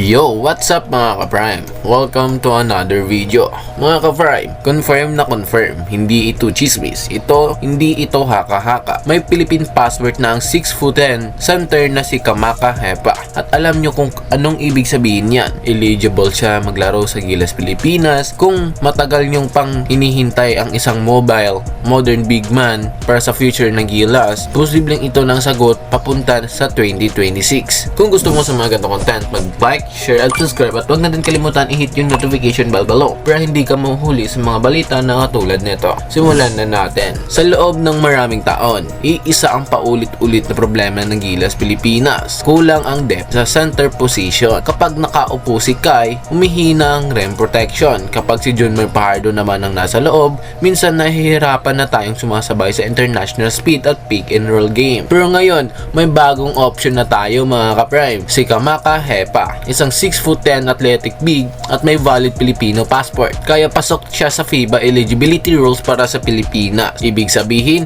Yo, what's up mga ka-Prime? Welcome to another video. Mga ka-Prime, confirm na confirm, hindi ito chismis. Hindi ito haka-haka. May Philippine passport na ang 6'10" center na si Kamaka Hepa. At alam nyo kung anong ibig sabihin yan. Eligible siya maglaro sa Gilas Pilipinas kung matagal nyong pang hinihintay ang isang mobile, modern big man para sa future ng Gilas. Posibleng ito ng sagot papunta sa 2026. Kung gusto mo sa mga ganito content, mag-like, share at subscribe at huwag na din kalimutan i-hit yung notification bell below para hindi ka mahuhuli sa mga balita na katulad nito. Simulan na natin. Sa loob ng maraming taon, iisa ang paulit-ulit na problema ng Gilas Pilipinas. Kulang ang depth sa center position. Kapag nakaupo si Kai, humihina ang rim protection. Kapag si John Mar Pajardo naman ang nasa loob, minsan nahihirapan na tayong sumasabay sa international speed at pick and roll game. Pero ngayon, may bagong option na tayo mga ka-Prime. Si Kamaka Hepa, isang 6'10" athletic big at may valid Filipino passport. Kaya pasok siya sa FIBA eligibility rules para sa Pilipinas. Ibig sabihin,